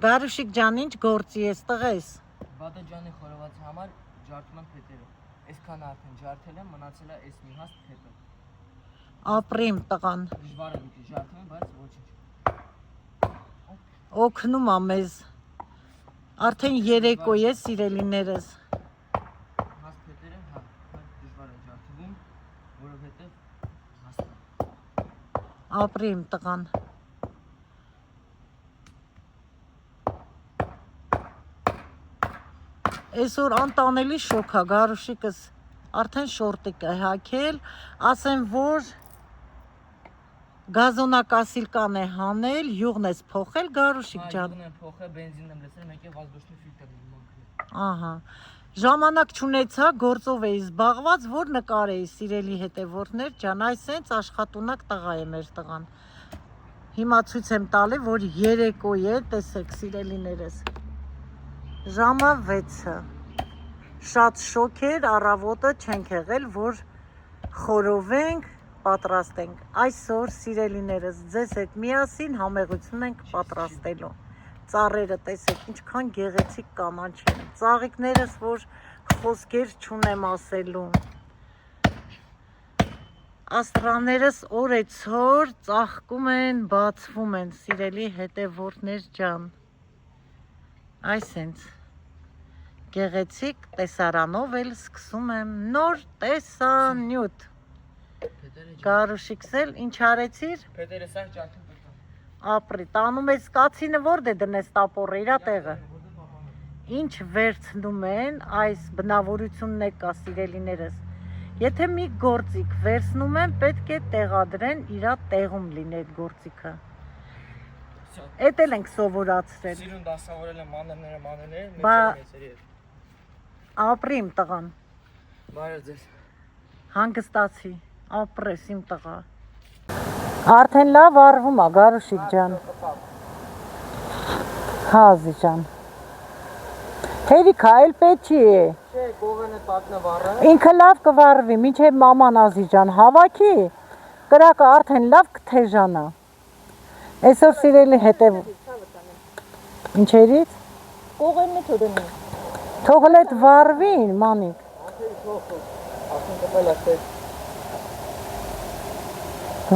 Գարուշիկ ջան, ինչ գործի ես տղես։ Բադաջանի խորոված համար ջարդում եմ փետերը։ Այսքան արդեն ջարդել եմ, մնացել է այս մի հաստ փետը։ Ապրիմ տղան։ Դժվար է դուք ջարդում եմ, բայց ոչինչ։ Օգնում ա մեզ։ Արդեն երեկո է, սիրելիներս։ Հաստ փետերը, հա, դժվար է ջարդվում, որովհետև հաստ է։ Ապրիմ տղան։ Այսօր անտանելի շոք է, Գարուշիկս արդեն շորտիկ է հագել, ասեմ, որ գազոնակասիլկան է հանել, յուղն ես փոխել, Գարուշիկ ջան։ Յուղն եմ փոխել, բենզին եմ լցրել, մեկ է վազդուշնի ֆիլտր եմ մաքրել։ Ահա։ Ժամանակ չունեցա, գործով էի զբաղված, որ նկարեի սիրելի հետևորդներ ջան, այսենց աշխատունակ տղա է մեր տղան։ Հիմա ցույց եմ տալի, որ երեկո է, տեսեք սիրելիներս։ Ժամը 6-ը։ Շատ շոկ էր, առավոտը չենք եղել, որ խորովենք, պատրաստենք։ Այսօր սիրելիներս ձեզ հետ միասին համեղություն ենք պատրաստելու։ Ծառերը տեսեք, ինչքան գեղեցիկ կանաչ են։ Ծաղիկներս, որ խոսքեր չունեմ ասելու։ Աստղաներս օրեցօր ծաղկում են, բացվում են, սիրելի հետևորդներ ջան։ Այսենց գեղեցիկ տեսարանով էլ սկսում եմ նոր տեսանյութ։ Գարուշիկս էլ ինչ արեցիր։ Փետերը սա ջարդում պետք է։ Ապրի, տանում ես կացինը որտե դնես տապորը իրա տեղը։ Ինչ վերցնում են այս բնավորությունն է կա սիրելիներս։ Եթե մի գործիք վերցնում են, պետք է տեղադրեն իրա տեղում լինի այդ գործիքը։ Էդ էլ ենք սովորացրել։ Սիրուն դասավորել եմ մանրները, մեծերի հետ։ Ապրիմ տղան։ Բարև ձեզ։ Հանգստացի, ապրես իմ տղա։ Արդեն լավ արվում է, Գարուշիկ ջան։ Հազի ջան։ Հերիք այլ պետք չի։ Չէ, գողենը տակնը վառը։ Ինքը լավ կվառվի, մինչև մաման Ազի ջան հավաքի, կրակը արդեն լավ կթեժանա։ Այսօր սիրելի հետև։ Ինչերից։ Կողենն է թողնի։ Թողել այդ վառվին, մանիկ։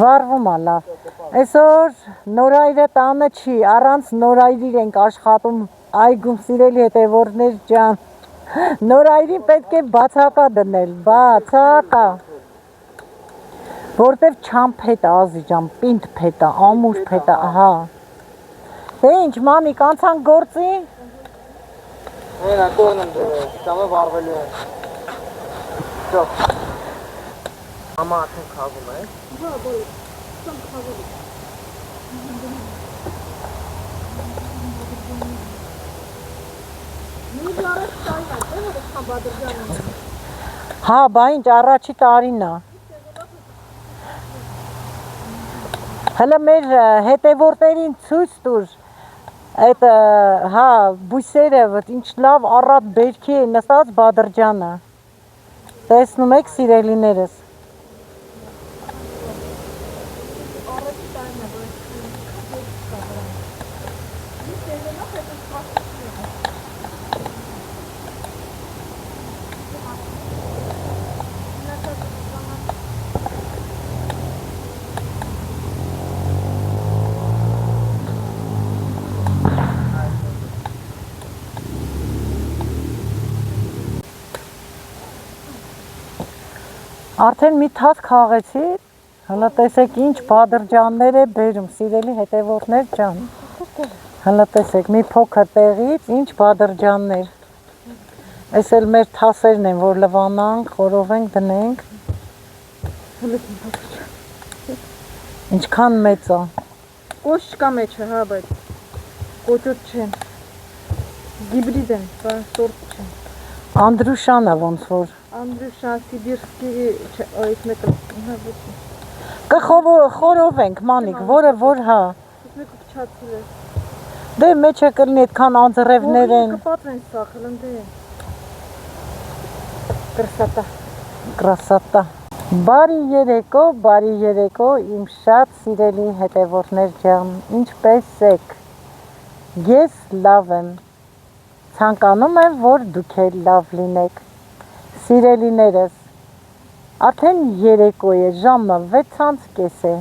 Վառվում է լավ։ Այսօր նորայրը տանը չի, առանց նորայրիր ենք աշխատում այգում սիրելի հետևորդներ ջան։ Նորայրին պետք է բացակա դնել, բացակա։ Որտև չան փետ է Ազի ջան, պինդ փետ է, ամուր փետ է, ահա։ Դե ինչ, մանիկ, անցանք գործի։ Հենա կողն եմ դրել, տամը վարվելու է։ Ճոք։ Համա արդեն քաղում է։ Հա, բոլ, ծանք խաղում է։ Նույն առաջ տարին է, դե որ ըսկան Բադրջանը։ Հա, բա ինչ, առաջի տարին է։ Հələ մեր հետևորդներին ցույց տուր, այդ հա բույսերը ինչ լավ առատ բերքի է նստած Բադրջանը։ Տեսնում եք սիրելիներս։ Արդեն մի թաթ քաղեցի, հլը տեսեք ինչ Բադրջաններ է բերում, սիրելի հետևորդներ ջան։ Հլը տեսեք մի փոքր տեղից ինչ Բադրջաններ։ Այս էլ մեր թասերն են, որ լվանանք, խորովենք, դնենք։ Ինչքան մեծ է։ Կոշ չկա մեջը, հա, բայց կոճոտ չեն։ Գիբրիդ են, սորտ չեն։ Անդրուշանը ոնց որ։ Անդրուշան, Սիբիրսկի, այդ մեկը, հա, ոչ։ Կխորովենք, մանիկ, որը որ հա։ Այս մեկը փչացել է։ Դե մեջը կլինի այդքան անձրևներ են։ Կպատվեն սա, խլնդե են։ Կրսատա։ Կրասատա։ Բարի երեկո, իմ շատ սիրելի հետևորդներ ջան, ինչպես եք։ Ես լավ եմ։ Ցանկանում եմ, որ դուք էլ լավ լինեք։ Սիրելիներս, արդեն երեկո է, ժամը 6:30 է։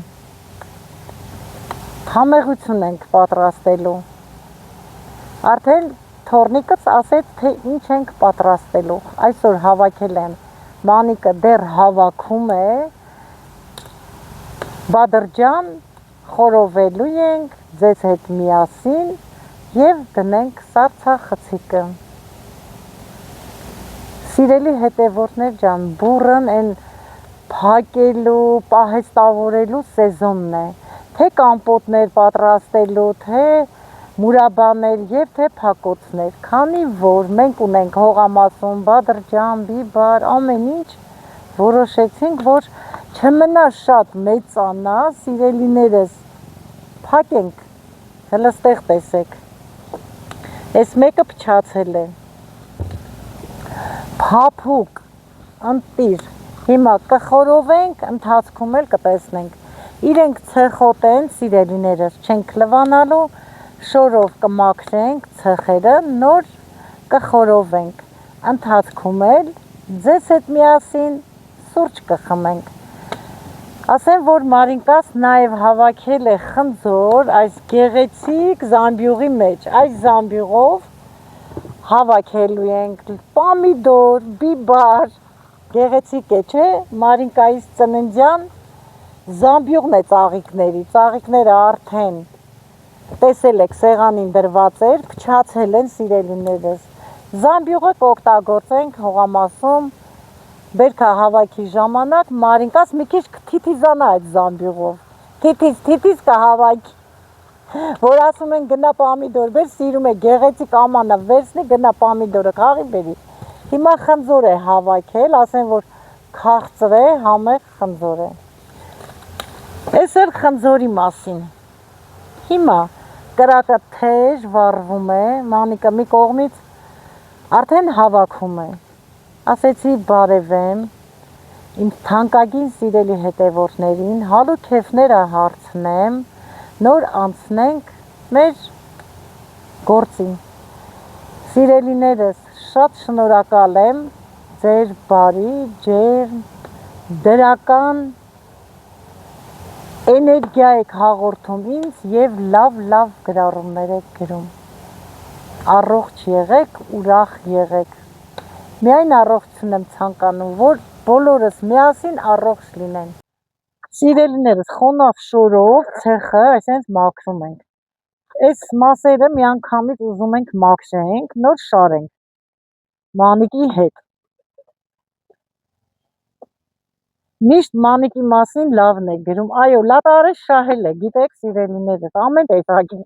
Համեղություն ենք պատրաստելու։ Արդեն թորնիկս ասեց, թե ինչ ենք պատրաստելու։ Այսօր հավաքել եմ, Մանիկը դեռ հավաքում է, Բադրջան, խորովելու ենք ձեզ հետ միասին և դնենք սառցախցիկը։ Սիրելի հետևորդներ ջան, բուռն են փակելու, պահեստավորելու սեզոնն է, թե կամպոտներ պատրաստելու, թե մուրաբաներ և թե փակոցներ, քանի որ մենք ունենք Հողամասում, Բադրջան, Բիբար, ամեն ինչ, որոշեցինք, որ չմնա շատ մեծանա, սիրելիներս, փակենք, հələ ստեղ տեսեք, այս մեկը փչացել է, փափուկ, ընտիր, հիմա կխորովենք, ընթացքում էլ կտեսնենք, իրենք ցեխոտ են, սիրելիներս, չենք լվանալու, շորով կմաքրենք ցեխերը, նոր կխորովենք, ընթացքում էլ ձեզ հետ միասին սուրճ կխմենք։ Ասեմ, որ Մարինկաս նաև հավաքել է խնձոր այս գեղեցիկ զամբյուղի մեջ, այս զամբյուղով հավաքելու ենք պամիդոր, բիբար, գեղեցիկ է, չէ, Մարինկայից ծննդյան զամբյուղն է ծաղիկները արդեն տեսել եք սեղանին դրված էր, փչացել են սիրելիներս, զամբյուղը կօգտագործենք Հողամասում, բերքահավաքի ժամանակ Մարինկաս մի քիչ կթիթիզանա այդ զամբյուղով, թիթիզ կհավաքի, որ ասում են գնա պամիդոր բեր, սիրում է գեղեցիկ ամանը վերցնի, գնա պամիդորը խաղի բերի, հիմա խնձոր է հավաքել, ասեն, որ քաղցր է, համեղ խնձոր է, այս էլ խնձորի մասին, հիմա կրակը թեժ վառվում է, Մանիկը մի կողմից արդեն հավաքում է, ասեցի բարևեմ իմ թանկագին սիրելի հետևորդներին, հալու քեֆները հարցնեմ, նոր անցնենք մեր գործին։ Սիրելիներս, շատ շնորհակալ եմ ձեր բարի, ջերմ, դրական էներգիա եք հաղորդում ինձ և լավ գրառումներ եք գրում։ Առողջ եղեք, ուրախ եղեք։ Միայն առողջություն եմ ցանկանում, որ բոլորս միասին առողջ լինեն։ Սիրելիներս, խոնավ շորով ցեխը այսպես մաքրում ենք։ Այս մասերը միանգամից ուզում ենք մաքրենք, նոր շարենք Մանիկի հետ։ Միշտ Մանիկի մասին լավն է գրում, այո, լատարը շահել է, գիտեք սիրելիներս, ամեն տեսակի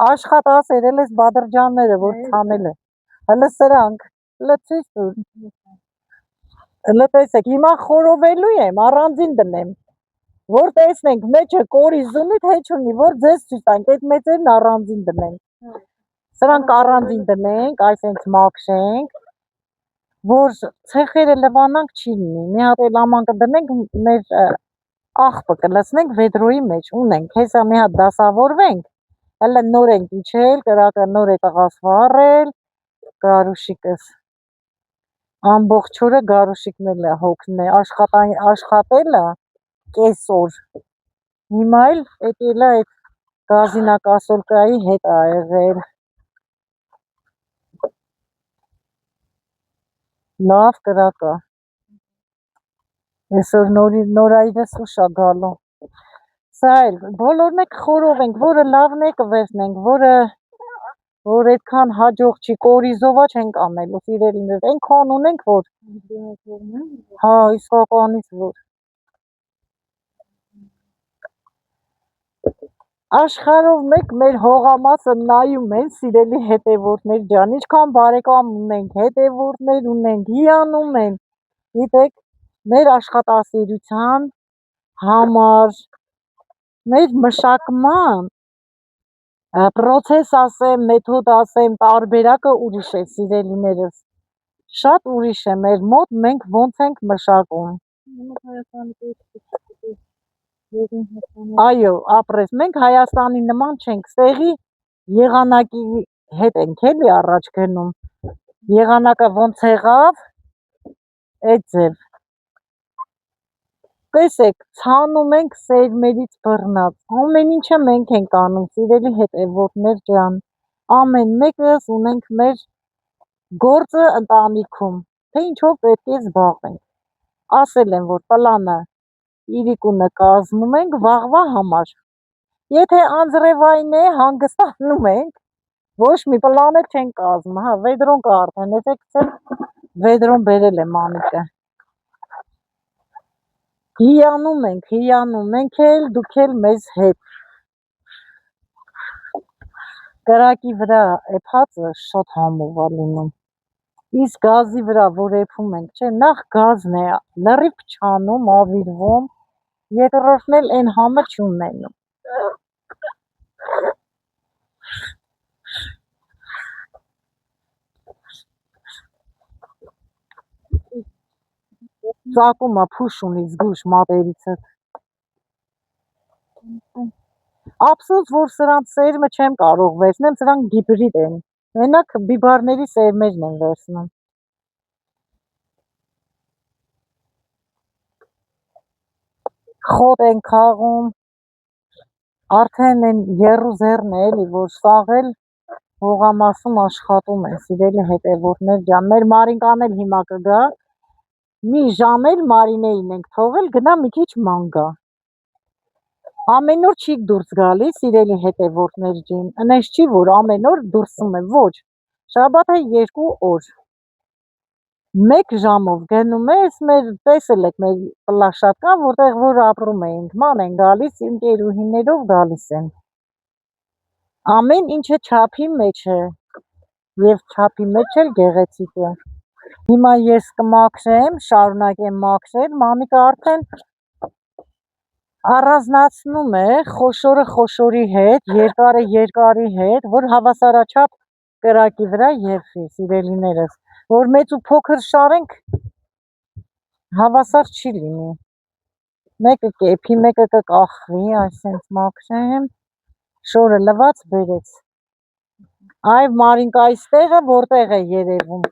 աշխատասեր էլ ես Բադրջանները, որ ցանել է, հələ սրանք, հələ ցույց տուր, հələ տեսեք, հիմա խորովելու եմ, առանձին դնեմ, որ տեսնենք, մեջը կորիզ ունի, թե չունի, որ ձեզ ցույց տանք, այդ մեծերն առանձին դնենք, սրանք առանձին դնենք, այսպես մաքրենք, որ ցեխերը լվանանք չի լինի, մի հատ էլ աման կդնենք, մեր աղբը կլցնենք վեդրոյի մեջ, ունենք, հեսա մի հատ դասավորվենք, հələ նոր ենք իջել, կրակը նոր է տղաս վառել, գարուշիկս, ամբողջ օրը գարուշիկն է հոգն է, աշխատելը կես օր, հիմա էլ եկել է այդ գազինակասոլկայի հետ ա եղել, լավ կրակ ա, այսօր նորայրս ուշ ա գալու, սա էլ բոլորն եք խորովենք, որը լավն է կվերցնենք, որ այդքան հաջող չի, կորիզովա չենք անելու, սիրելիներ, այնքան ունենք, որ, հա, իսկականից որ, աշխարհով մեկ մեր Հողամասը նայում են, սիրելի հետևորդներ ջան, ինչքան բարեկամ ունենք, հետևորդներ ունենք, հիանում են, գիտեք, մեր աշխատասիրության համար, մեր մշակման պրոցես ասեմ, մեթոդ ասեմ, տարբերակը ուրիշ է, սիրելիներս, շատ ուրիշ է մեր մոտ, մենք ոնց ենք մշակում։ Այո, ապրես, մենք Հայաստանի նման չենք, սեղի եղանակի հետ ենք էլի առաջ գնում։ Եղանակը ոնց եղավ, այդ ձև։ Տեսեք, ցանում ենք սերմերից բռնած։ Ամեն ինչը մենք ենք անում, սիրելի հետևորդներ ջան։ Ամեն մեկս ունենք մեր գործը ընտանիքում, թե ինչով պետք է զբաղվենք։ Ասել եմ, որ պլանը իրիկունը կազմում ենք վաղվա համար։ Եթե անձրևային է, հանգստանում ենք, ոչ մի պլան էլ չենք կազմում։ Հա, վեդրոն կա արդեն, եթե գցել, վեդրոն բերել է մամիկը։ Հիանում ենք, մենք էլ, դուք էլ մեզ հետ։ Կրակի վրա էփածը շատ համով է լինում։ Իսկ գազի վրա, որ էփում ենք, չէ, նախ գազն է լրիվ փչանում, ավիրվում, երկրորդն էլ այն համը չունենում։ Ծակումը փուշ ունի զգույշ մատերիցը։ Ափսոս, որ սրանց սերմը չեմ կարող վերցնել, սրանք գիբրիդ են։ Մենակ բիբարների սերմերն են վերցնում։ Խոտ են քաղում, արդեն են երուզերն է էլի, որ սաղել հողամասում աշխատում են, սիրելի հետևորդներ ջան, մեր Մարինկան էլ հիմա կգա, մի ժամ էլ Մարինեին ենք թողել, գնա մի քիչ ման գա։ Ամեն օր չի դուրս գալիս, սիրելի հետևորդներ ջան, այնպես չի, որ ամեն օր դուրսում է, ոչ, շաբաթը 2 օր։ 1 ժամով գնում ես, մեր տեսել եք մեր պլաշատկան, որտեղ որ ապրում էինք, ման են գալիս, ընկերուհիներով գալիս են։ Ամեն ինչը չափի մեջ է, եւ չափի մեջ էլ գեղեցիկ է։ Հիմա ես կմաքրեմ, շարունակեմ մաքրել, մամիկը արդեն առանձնացնում է խոշորը խոշորի հետ, երկարը երկարի հետ, որ հավասարաչափ կրակի վրա եփվի, սիրելիներս, որ մեծ ու փոքր շարենք հավասար չի լինի։ Մեկը կեփի, մեկը կկախվի, այսպես մաքրեմ, շորը լված բերեց։ Այ Մարինկայի ստեղը որտեղ է երևում։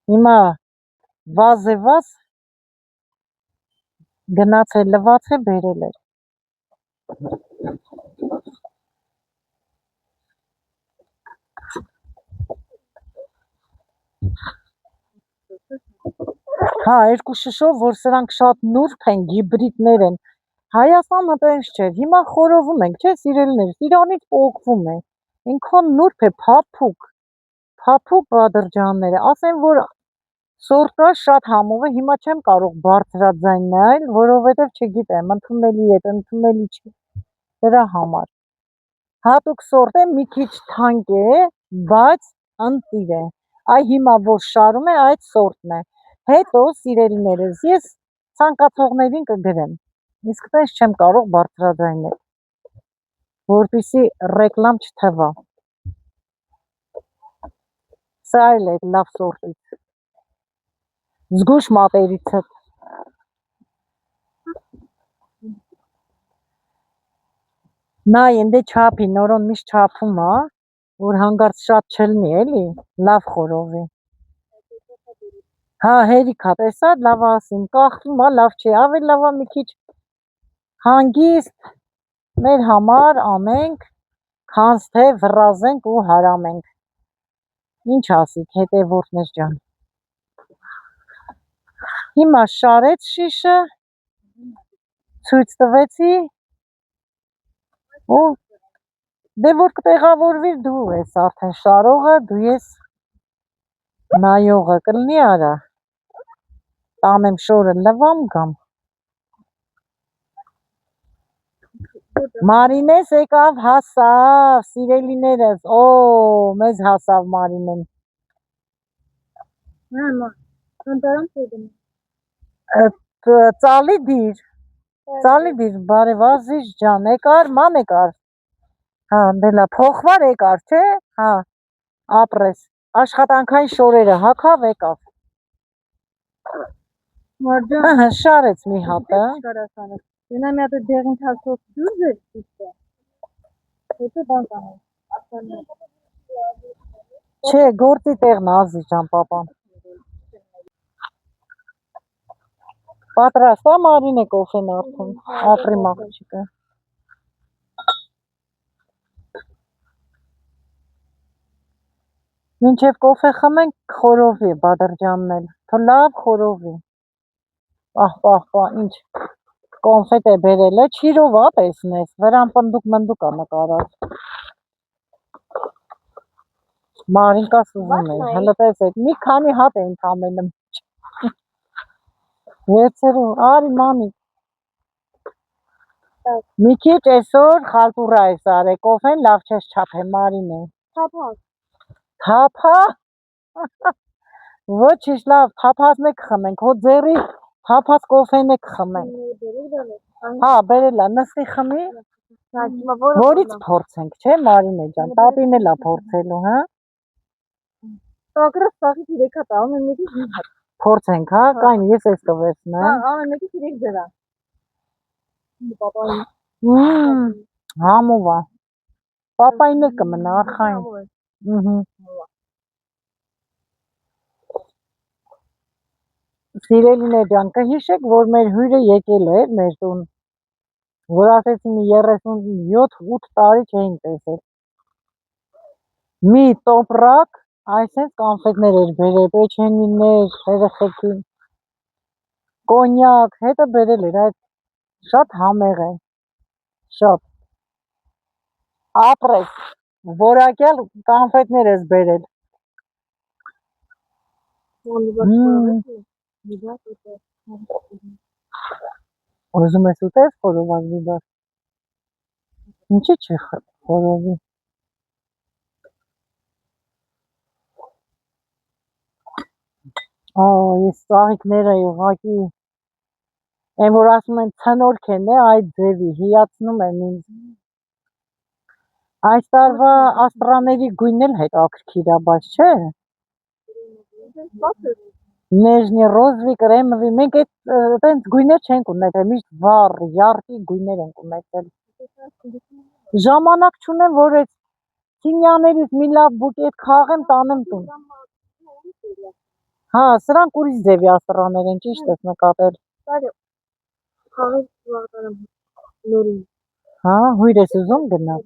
Հիմա վազ է վազ գնաց է լված է բերել է։ Հա, 2 շշով, որ սրանք շատ նուրբ են, գիբրիդներ են։ Հայաստանը տենց չէ, հիմա խորովում ենք, չէ, սիրելիներս, իրանից պոկվում է։ Ինքան նուրբ է, փափուկ բադրջանները, ասեմ, որ սորտը շատ համով է, հիմա չեմ կարող բարձրաձայն նայել, որովհետև չգիտեմ, ընդունելի է, ընդունելի չի, դրա համար։ Հատուկ սորտ է, մի քիչ թանկ է, բայց ընտիր է։ Այ հիմա որ շարում է, այդ սորտն է։ Հետո, սիրելիներս, ես ցանկացողներին կգրեմ, իսկ տես չեմ կարող բարձրաձայնել, որպեսզի ռեկլամ չթվա։ Սա էլ է լավ սորտից։ Զգույշ մատերիցը։ Նայ, ընդ չափի, նորոն միշտ չափում է, որ հանգարց շատ չլնի, էլի, լավ խորովի։ Հա, հերիքա, տեսա, լավ ասին, կախվում է, լավ չի, ավելի լավ է մի քիչ հանգիստ մեր համար անենք, քանզ թե վռազենք ու հարամենք։ Ինչ ասիք, հետևորդներ ջան։ Հիմա շարեց շիշը, ցույց տվեցի, ու դե որ կտեղավորվի դու ես արդեն շարողը, դու ես նայողը, կլինի արա, տանեմ շորը լվամ գամ։ Մարինես եկավ, հասավ, սիրելիներս, օ, մեզ հասավ Մարինեն։ Ծալի դիր, բարև Ազիզ ջան, եկար, ման եկար։ Հա, դելա, փոխվար եկար, չէ, հա, ապրես, աշխատանքային շորերը հակավ եկավ։ Շարեց մի հատը։ Գնա մի հատ դեղին թասով դուր էր։ Հետո բան կանենք։ Ասաններ։ Չէ, գործի տեղն է Ազի ջան, պապան։ Պատրաստ է Մարինե կոֆեն արդեն, ապրի աղջիկը։ Մինչև կոֆե խմենք խորովի Բադրջանն էլ, թո լավ խորովի։ Պահ, ինչ կոնֆետ է բերել է, չիրով ա տեսնես, վրան մնդուկ ա նկարած։ Մարինկաս ուզում է, հլը տեսեք, մի քանի հատ է ընդամենը։ 6-րու, արի մամի։ Մի քիչ այսօր խալտուրա է սարե, կոֆեն լավ չես չափե Մարինե։ Թափա։ Ոչինչ լավ, թափածն եք խմենք, հո ձերի թափած կոֆեն եք խմենք։ Հա, բերել ա, նստի խմի։ Որից փորձենք, չէ Մարինե ջան, տատին էլ ա փորձելու, հա։ Տակրը սաղի 3 հատ, ամեն մեկից 5 հատ։ Փորձենք, հա, կայն ես էս կվերցնեմ։ Հա, ամեն մեկից 3 ձերա։ Պապայի։ Համով ա։ Պապային էլ կմնա արխային։ Սիրելիներ ջան, կհիշեք, որ մեր հյուրը եկել է մեր տուն, որ ասեցին 37-8 տարի չէին տեսել։ Մի տոպրակ, այսպես կոնֆետներ էր բերել, պեչենիներ, երեխեքին, կոնյակ, հետը բերել էր, այդ շատ համեղ է, շատ։ Ապրես, որակյալ կոնֆետներ ես բերել։ Ուզում ես ուտես խորոված բիբար։ Ինչի՞ չի խորովի։ Ես ծաղիկները ուղղակի այն որ ասում են ցնորք են այդ ձևի, հիացնում են ինձ։ Այս տարվա աստղաների գույնն էլ հետաքրքիր է, բայց չէ։ Նեժնի, ռոզվի, կրեմվի, մենք այդպես գույներ չենք ունեցել, միշտ վառ, յարդի գույներ ենք ունեցել։ Ժամանակ չունեմ, որ այդ Սինյաներից մի լավ բուկետ քաղեմ, տանեմ տուն։ Հա, սրանք ուրիշ ձևի աստղաներ են, ճիշտ ես նկատել։ Հա, հույր ես ուզում գնալ։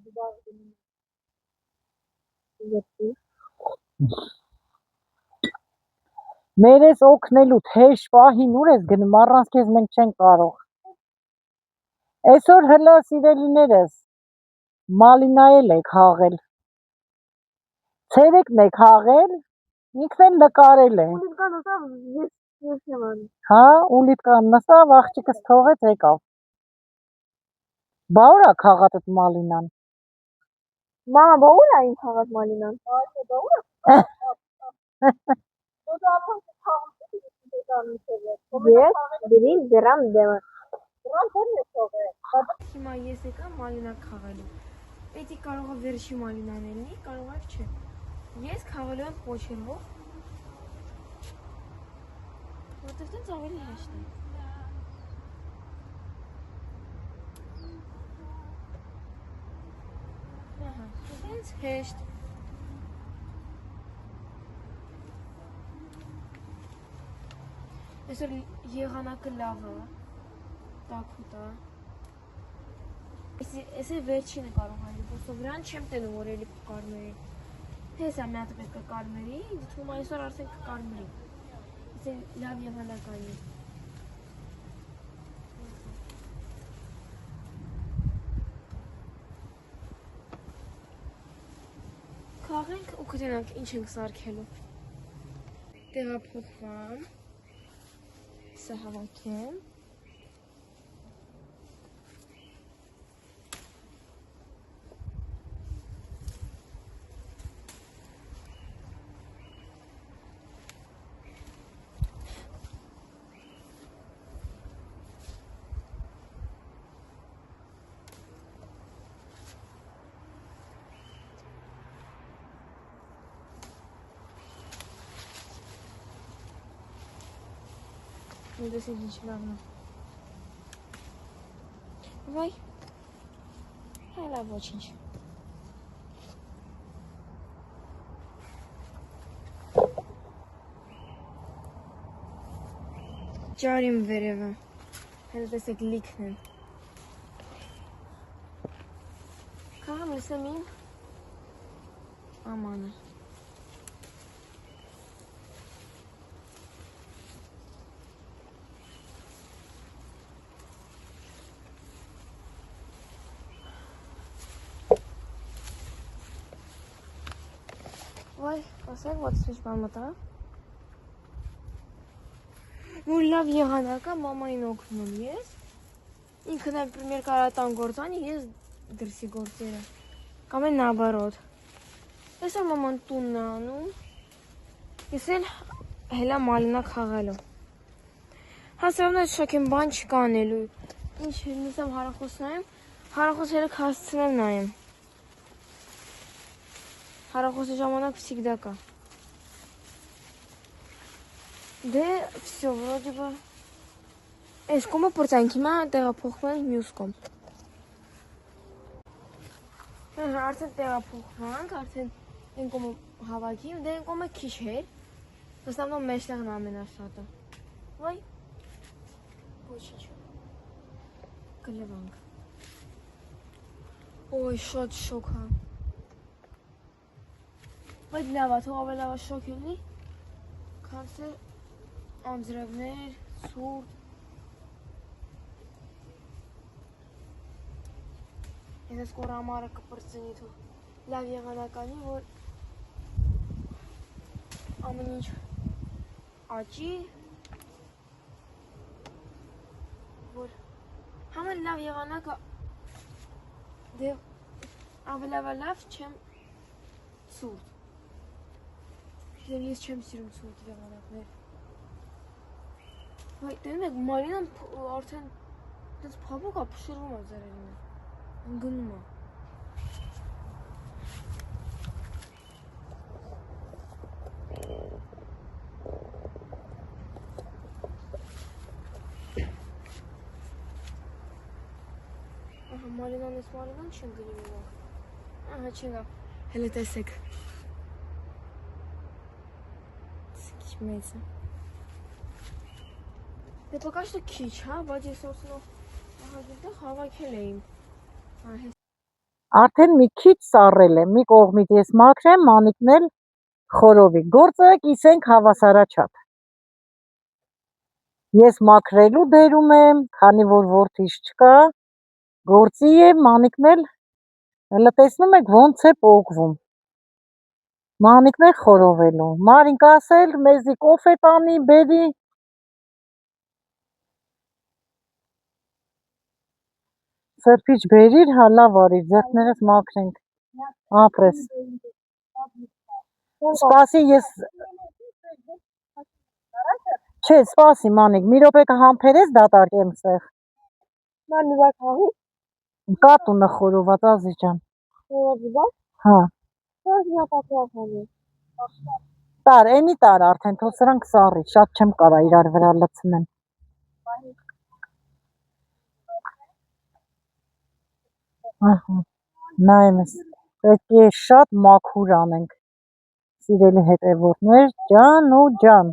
Մեր ես օգնելու թեժ պահին ուր ես գնում, առանց քեզ մենք չենք կարող։ Այսօր հլա սիրելիներս մալինայել է քաղել։ Ցերեկն է քաղել, ինքն էլ նկարել է։ Հա, ուլիտկան նստավ, աղջիկս թողեց եկավ։ Բա ուր ա քաղած այդ մալինան։ Մամա, բա ուր ա իմ քաղած մալինան։ Ես դրին դրամ դեմը։ Հիմա ես եկա մալինա քաղելու։ Էդի կարող է վերջի մալինան լինի, կարող է չէ։ Ես քաղելու եմ փոչելով։ Որտեղ դից ավելի հեշտ է։ Ահա, դից հեշտ։ Այսօր եղանակը լավ է, տաքուտ է։ Ես վերջինը կարող եմ, ոստով վրան չեմ տենում, որ էլի կկարմերի։ Հես է մի հատ պետք է կկարմերի, դիտվում այսօր արդեն կկարմերի։ Ես լավ եղանակային է։ Քաղենք ու կտենանք ինչ ենք սարքելու։ Տեղափոխվամ, սա հավաքեմ։ Դες ինչ լավն է։ Վայ, հայ լավ ոչինչ։ Ջարիմ վերևը։ Հենց տեսեք լիքն են։ Քաղամ լսեմ իմ ամանը։ Ոայ, ասեք, ո՞ց ինչ բան մտա։ Որ լավ եղանակա մամային օգնում եմ ես։ Ինքը например կարա տան գործանի, ես դրսի գործերը։ Կամ էլ наоборот։ Այսօր մաման տունն է անում։ Ես էլ հելա մալինա խաղալու։ Հասարակն այդ շոկ եմ բան չկա անելու։ Ինչ նստեմ հարախոս նայեմ, հարախոս հելը հասցնեմ նայեմ։ Հարախոսի ժամանակ всегда կա։ Դե всё, вроде бы։ Այս կոմը պրծանքի մա տեղափոխվում ենք մյուս կոմ։ Արդեն տեղափոխվանք, արդեն այն կոմը հավաքիմ, դե այն կոմը քիչ էր։ В основном մեջտեղն ամենաշատը։ Ոայ։ Ոչինչ։ Կլվանք։ Ոյ, շատ շոկ հա։ Բայց լավ է, թող ավելի լավ շոկ լինի։ Քանցե անձրևներ, ցուրտ։ Ես կոր ամառը կպրծնի թող լավ եղանականի, որ ամեն ինչ աճի, որ համեն լավ եղանակը դե ավելավալավ չեմ ցուրտ։ Ես չեմ սիրում ցուրտ եղանակներ։ Վայ, տենում եք մարինան արդեն դες փաբուկ է, փշրվում է ձերերին։ Գնում է։ Ահա, մարինան ես մարինան չեմ գնում ով։ Ահա, չենա, հելը տեսեք։ Քիչ մեծ է։ Դե пока что քիչ, հա, բայց ես ոսնով ահա դեռ հավաքել եմ։ Արդեն մի քիչ սառել է, մի կողմից ես մաքրեմ, մանիկն էլ խորովի։ Գործը կիսենք հավասարաչափ։ Ես մաքրելու դերում եմ, քանի որ որդիս չկա, գործի է, մանիկն էլ հələ տեսնում եք ոնց է պոկվում։ Մանիկն էլ խորովելու։ Մարին կասել, մեզի կոֆե տանի, բերի։ Սրբիչ բերիր, հա լավ արիր, ձեռքներս մաքրենք, ապրես։ Սպասի ես, չէ, սպասի մանիկ, մի րոպե կհամբերես դատարկեմ ստեղ։ Կատունը խորոված ազի ջան։ Հա։ Տար, էնի տար արդեն, թող սրանք սառի, շատ չեմ կարա իրար վրա լցնեմ։ Ահա, նայեմ ես, պետք է շատ մաքուր անենք, սիրելի հետևորդներ, ջան ու ջան,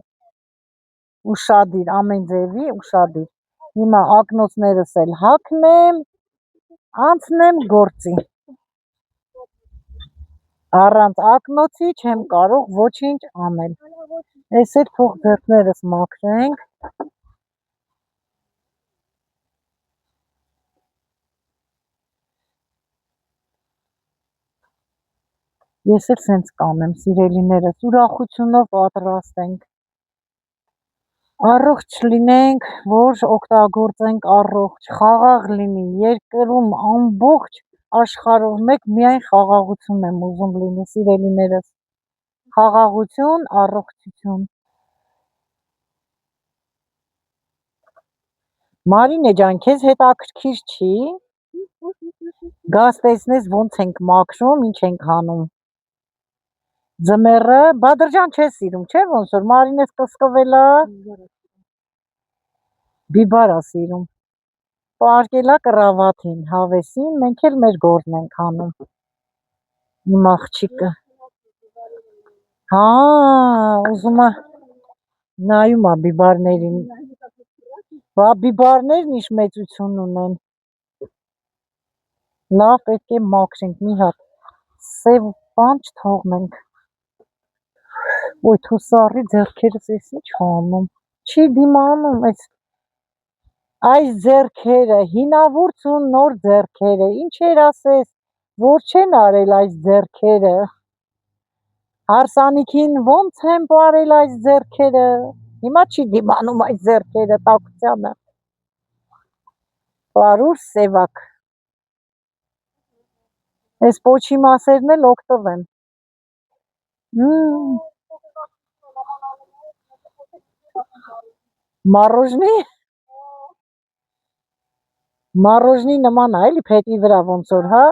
ուշադիր, ամեն ձևի ուշադիր, հիմա ակնոցներս էլ հագնեմ, անցնեմ գործի, առանց ակնոցի չեմ կարող ոչինչ անել, ես էլ թող ձեռքներս մաքրենք, ես էլ սենց կանեմ, սիրելիներս, ուրախությունով պատրաստենք, առողջ լինենք, որ օգտագործենք առողջ, խաղաղ լինի, երկրում ամբողջ աշխարհով մեկ միայն խաղաղություն եմ ուզում լինի, սիրելիներս, խաղաղություն, առողջություն։ Մարինե ջան, քեզ հետաքրքիր չի, գազ տեսնես ոնց ենք մաքրում, ինչ ենք անում։ Ձմեռը, Բադրջան չես սիրում, չէ՞ ոնց որ Մարինես կսկվել է։ Բիբար է սիրում։ Պարկելա կռավաթին, հավեսին, մենք էլ մեր գործն ենք անում։ Իմ աղջիկը։ Հա, ուզում է նայում է բիբարներին։ Բա բիբարներն ինչ մեծություն ունեն։ Լավ, պետք է մաքրենք մի հատ։ Սև բան չթողնենք։ Ոյ թուսարի ձեռքերս էս ինչ անում։ Չի դիմանում այս ձեռքերը, հինավուրց ու նոր ձեռքերը, ինչեր ասես, որ չեն արել այս ձեռքերը։ Հարսանիքին ոնց են բարել այս ձեռքերը։ Հիմա չի դիմանում այս ձեռքերը տակությանը։ Բարուր սևակ։ Այս պոչի մասերն էլ օգտվեն։ Մառոժնի։ Մառոժնի նման է, էլի փետի վրա ոնց որ, հա։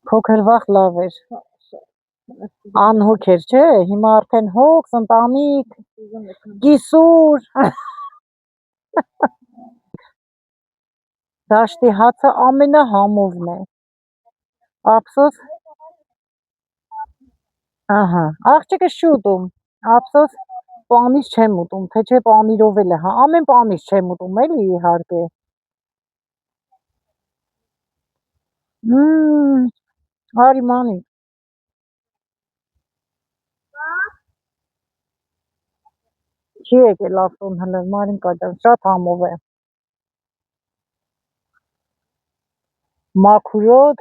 Փոքր վախ լավ էր։ Անհոգ էր, չէ՞, հիմա արդեն հոգս, ընտանիք, կիսուր։ Դաշտի հացը ամենահամովն է։ Ափսոս, ահա, աղջիկը շուտում, ափսոս պանիր չեմ ուտում, թե չէ պանիրով էլ է, հա, ամեն պանիր չեմ ուտում, էլի իհարկե։ Արի մանի։ Չի եկել ավտոն հլը, Մարինկա ջան, շատ համով է։ Մաքուրոտ,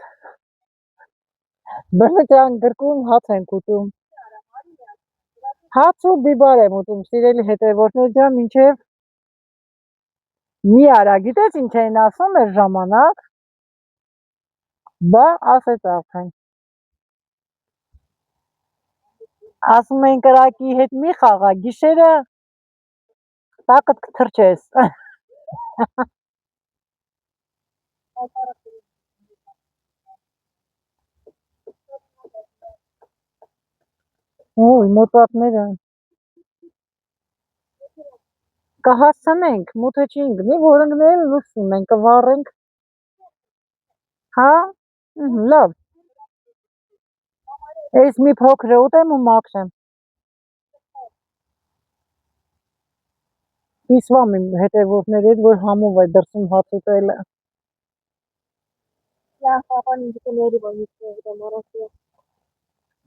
բնական գրկում հաց ենք ուտում։ Հաց ու բիբար եմ ուտում, սիրելի հետևորդներ ջան, մինչև մի արա, գիտես ինչ էին ասում էր ժամանակ, բա ասեց արդեն։ Ասում են կրակի հետ մի խաղա, գիշերը տակդ կթրջես։ Ոյ, մոտակները։ Կհասցնենք, մութը չի ընկնի, որ ընկնել լուսում ենք, կվառենք։ Հա, լավ։ Այս մի փոքր ուտեմ ու մաքրեմ։ Իսվամ իմ հետևորդներ էր, որ համով է դրսում հաց ուտելը։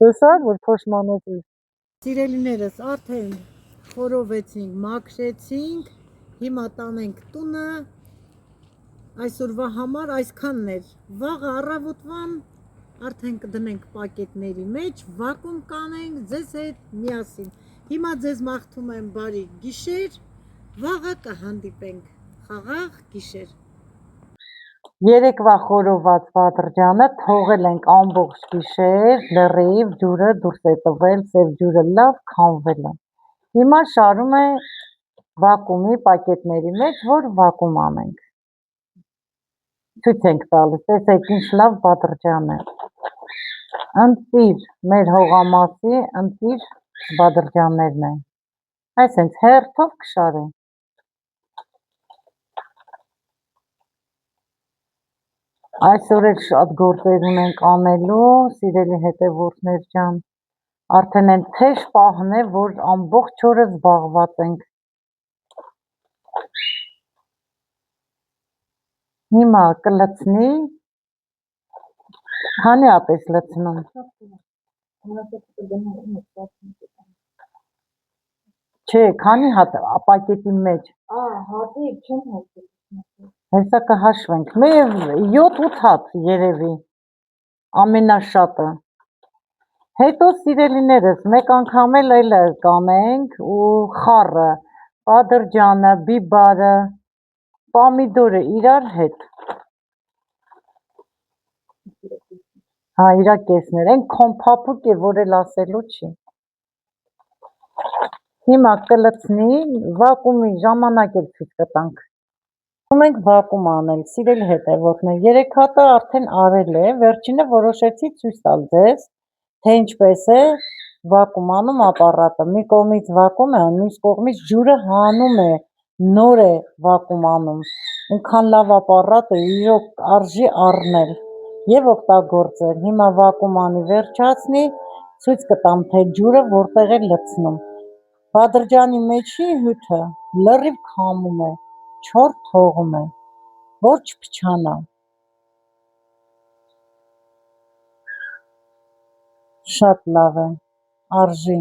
Տեսար, որ փոշմանոց է։ Սիրելիներս, արդեն խորովեցինք, մաքրեցինք, հիմա տանենք տունը, այսօրվա համար այսքանն էր, վաղը առավոտվան արդեն կդնենք պակետների մեջ, վակում կանենք ձեզ հետ միասին, հիմա ձեզ մաղթում եմ բարի գիշեր, վաղը կհանդիպենք, խաղաղ գիշեր։ Երեկվա խորոված Բադրջանը թողել ենք ամբողջ գիշեր, լրիվ ջուրը դուրս է տվել, սև ջուրը լավ քամվել է։ Հիմա շարում է վակումի պակետների մեջ, որ վակում անենք։ Ցույց ենք տալիս, տեսեք ինչ լավ Բադրջան է։ Ընտիր մեր հողամասի, ընտիր Բադրջաններն են։ Այս հենց հերթով կշարենք։ Այսօր էլ շատ գործեր ունենք անելու, սիրելի հետևորդներ ջան, արդեն են թեժ պահն է, որ ամբողջ օրը զբաղված ենք։ Հիմա կլցնի, հանի ապես լցնում։ Չէ, քանի հատ պակետի մեջ։ Հատի չեմ հաշվել։ Հեսա կհաշվենք, մեր 7-8 հատ երևի, ամենաշատը։ Հետո սիրելիներս, մեկ անգամ էլ կանենք ու խառը, Բադրջանը, բիբարը, պամիդորը իրար հետ։ Հա, իրա կեսներ, են կոմփափուկ է, որ էլ ասելու չի։ Հիմա կլցնի, վակումի ժամանակ էլ ցույց կտանք։ Ենք վակում անել, սիրելի հետևորդներ, 3 հատը արդեն արել է, վերջինը որոշեցի ցույց տալ ձեզ, թե ինչպես է վակում անում ապարատը, մի կողմից վակում է, մյուս կողմից ջուրը հանում է, նոր է վակում անում, այնքան լավ ապարատ է, իրոք արժի առնել և օգտագործել, հիմա վակում անի վերջացնի, ցույց կտամ, թե ջուրը որտեղ է լցնում, Բադրջանի մեջի հյութը լրիվ քամում է, չոր թողում է, որ չփչանա։ Շատ լավ է, արժի։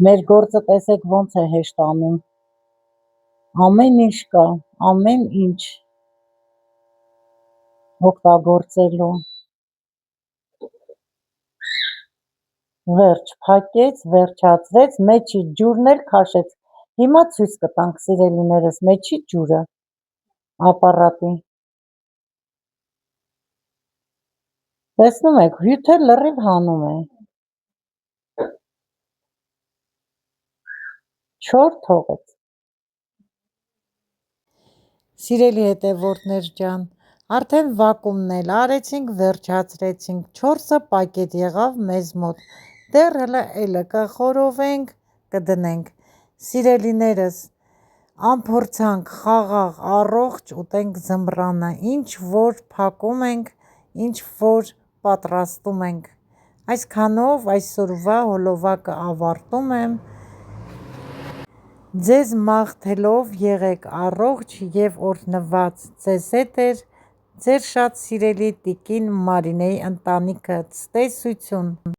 Մեր գործը տեսեք ոնց է հեշտ անում։ Ամեն ինչ կա, ամեն ինչ օգտագործելու։ Վերջ, փակեց, վերջացրեց, մեջի ջուրն էլ քաշեց։ Հիմա ցույց կտանք, սիրելիներս, մեջի ջուրը ապարատի։ Տեսնում եք, հյութը լրիվ հանում է։ Չոր թողեց։ Սիրելի հետևորդներ ջան, արդեն վակումն էլ արեցինք, վերջացրեցինք, 4-ը պակետ եղավ մեզ մոտ, դեռ հլը էլը կխորովենք, կդնենք, սիրելիներս, ամփորձանք խաղաղ առողջ ուտենք ձմռանը, ինչ որ փակում ենք, ինչ որ պատրաստում ենք, այսքանով այսօրվա հոլովակը ավարտում եմ, ձեզ մաղթելով եղեք առողջ և օրհնված, ձեզ հետ էր ձեր շատ սիրելի տիկին Մարինեի ընտանիքը, ցտեսություն։